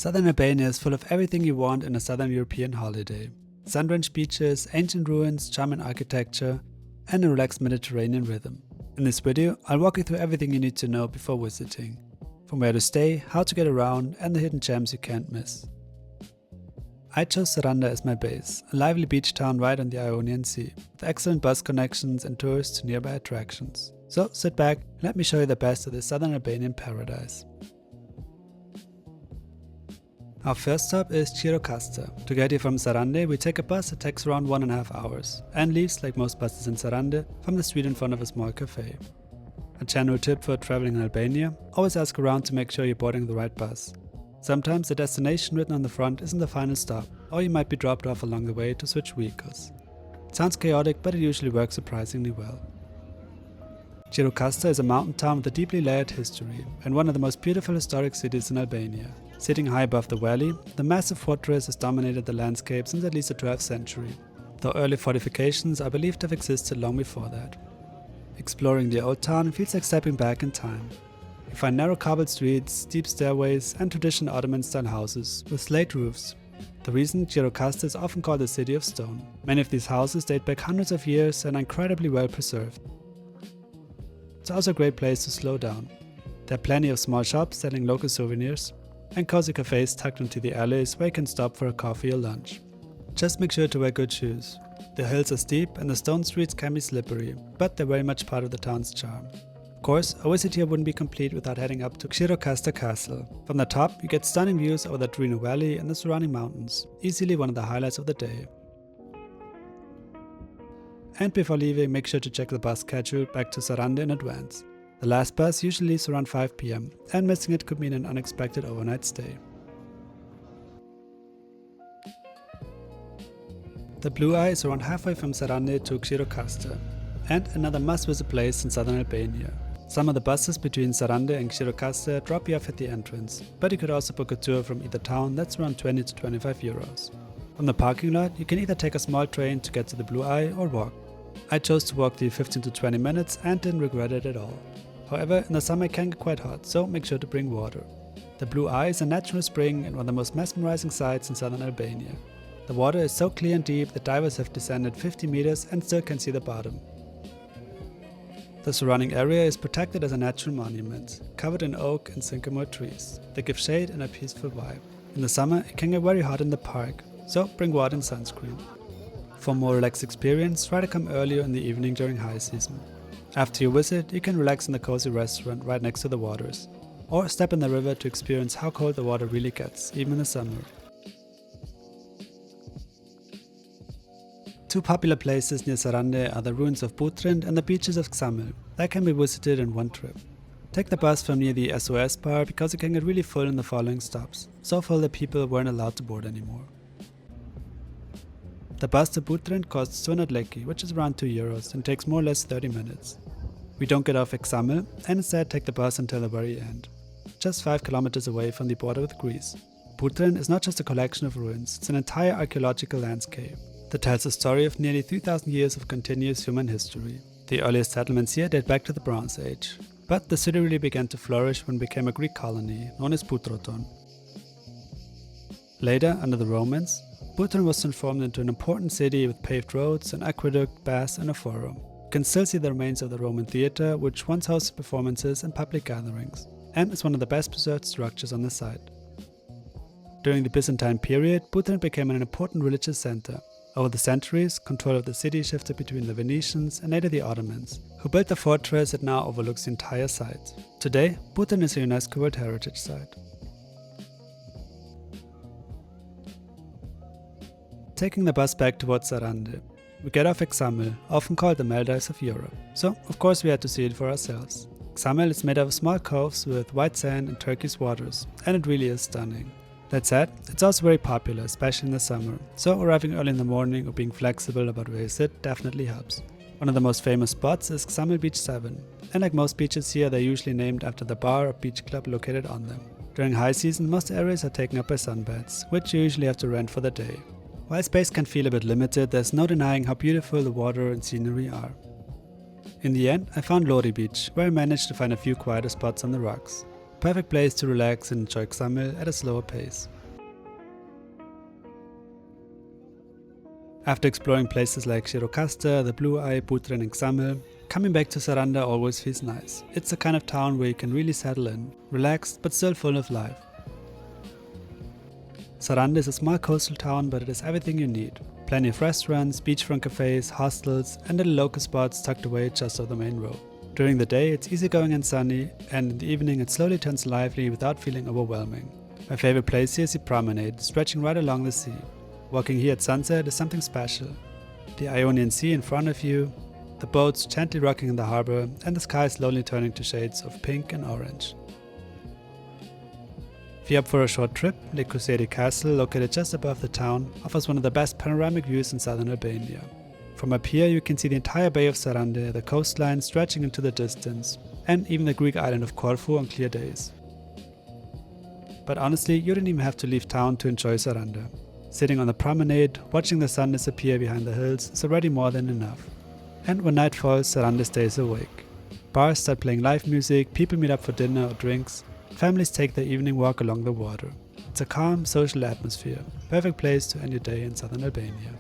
Southern Albania is full of everything you want in a Southern European holiday. Sun-drenched beaches, ancient ruins, charming architecture, and a relaxed Mediterranean rhythm. In this video, I'll walk you through everything you need to know before visiting. From where to stay, how to get around, and the hidden gems you can't miss. I chose Sarande as my base, a lively beach town right on the Ionian Sea, with excellent bus connections and tours to nearby attractions. So sit back and let me show you the best of this Southern Albanian paradise. Our first stop is Gjirokaster. To get here from Sarande, we take a bus that takes around 1.5 hours and leaves, like most buses in Sarande, from the street in front of a small cafe. A general tip for traveling in Albania: always ask around to make sure you're boarding the right bus. Sometimes the destination written on the front isn't the final stop, or you might be dropped off along the way to switch vehicles. It sounds chaotic, but it usually works surprisingly well. Gjirokaster is a mountain town with a deeply layered history and one of the most beautiful historic cities in Albania. Sitting high above the valley, the massive fortress has dominated the landscape since at least the 12th century, though early fortifications are believed to have existed long before that. Exploring the old town feels like stepping back in time. You find narrow cobbled streets, steep stairways, and traditional Ottoman-style houses with slate roofs. The reason Gjirokaster is often called the City of Stone. Many of these houses date back hundreds of years and are incredibly well preserved. It's also a great place to slow down. There are plenty of small shops selling local souvenirs, and cozy cafes tucked into the alleys where you can stop for a coffee or lunch. Just make sure to wear good shoes. The hills are steep and the stone streets can be slippery, but they're very much part of the town's charm. Of course, a visit here wouldn't be complete without heading up to Gjirokaster Castle. From the top, you get stunning views over the Drino Valley and the surrounding mountains, easily one of the highlights of the day. And before leaving, make sure to check the bus schedule back to Sarande in advance. The last bus usually leaves around 5 PM, and missing it could mean an unexpected overnight stay. The Blue Eye is around halfway from Sarande to Gjirokaster, and another must-visit place in southern Albania. Some of the buses between Sarande and Gjirokaster drop you off at the entrance, but you could also book a tour from either town that's around 20 to 25 euros. From the parking lot, you can either take a small train to get to the Blue Eye or walk. I chose to walk the 15 to 20 minutes and didn't regret it at all. However, in the summer it can get quite hot, so make sure to bring water. The Blue Eye is a natural spring and one of the most mesmerizing sights in southern Albania. The water is so clear and deep that divers have descended 50 meters and still can see the bottom. The surrounding area is protected as a natural monument, covered in oak and sycamore trees. They give shade and a peaceful vibe. In the summer, it can get very hot in the park, so bring water and sunscreen. For a more relaxed experience, try to come earlier in the evening during high season. After your visit, you can relax in the cozy restaurant right next to the waters, or step in the river to experience how cold the water really gets, even in the summer. Two popular places near Sarande are the ruins of Butrint and the beaches of Ksamil. That can be visited in one trip. Take the bus from near the SOS bar because it can get really full in the following stops, so full that people weren't allowed to board anymore. The bus to Butrint costs 200 leki, which is around 2 euros, and takes more or less 30 minutes. We don't get off at Ksamil and instead take the bus until the very end, just 5 kilometers away from the border with Greece. Butrint is not just a collection of ruins, it's an entire archaeological landscape that tells the story of nearly 3,000 years of continuous human history. The earliest settlements here date back to the Bronze Age, but the city really began to flourish when it became a Greek colony, known as Butroton. Later, under the Romans, Butrint was transformed into an important city with paved roads, an aqueduct, baths, and a forum. You can still see the remains of the Roman theatre, which once hosted performances and public gatherings, and is one of the best preserved structures on the site. During the Byzantine period, Butrint became an important religious center. Over the centuries, control of the city shifted between the Venetians and later the Ottomans, who built the fortress that now overlooks the entire site. Today, Butrint is a UNESCO World Heritage Site. Taking the bus back towards Sarande, we get off at Ksamil, often called the Maldives of Europe. So, of course, we had to see it for ourselves. Ksamil is made of small coves with white sand and turquoise waters, and it really is stunning. That said, it's also very popular, especially in the summer, so arriving early in the morning or being flexible about where you sit definitely helps. One of the most famous spots is Ksamil Beach 7, and like most beaches here, they're usually named after the bar or beach club located on them. During high season, most areas are taken up by sunbeds, which you usually have to rent for the day. While space can feel a bit limited, there's no denying how beautiful the water and scenery are. In the end, I found Lori Beach, where I managed to find a few quieter spots on the rocks. Perfect place to relax and enjoy Ksamil at a slower pace. After exploring places like Gjirokaster, the Blue Eye, Butrint and Ksamil, coming back to Sarande always feels nice. It's the kind of town where you can really settle in, relaxed but still full of life. Sarande is a small coastal town, but it has everything you need. Plenty of restaurants, beachfront cafes, hostels and little local spots tucked away just off the main road. During the day it's easygoing and sunny, and in the evening it slowly turns lively without feeling overwhelming. My favorite place here is the promenade, stretching right along the sea. Walking here at sunset is something special. The Ionian Sea in front of you, the boats gently rocking in the harbor, and the sky slowly turning to shades of pink and orange. If you're up for a short trip, Le Crusade Castle, located just above the town, offers one of the best panoramic views in southern Albania. From up here you can see the entire bay of Sarande, the coastline stretching into the distance, and even the Greek island of Corfu on clear days. But honestly, you don't even have to leave town to enjoy Sarande. Sitting on the promenade, watching the sun disappear behind the hills is already more than enough. And when night falls, Sarande stays awake. Bars start playing live music, people meet up for dinner or drinks, families take their evening walk along the water. It's a calm, social atmosphere, perfect place to end your day in southern Albania.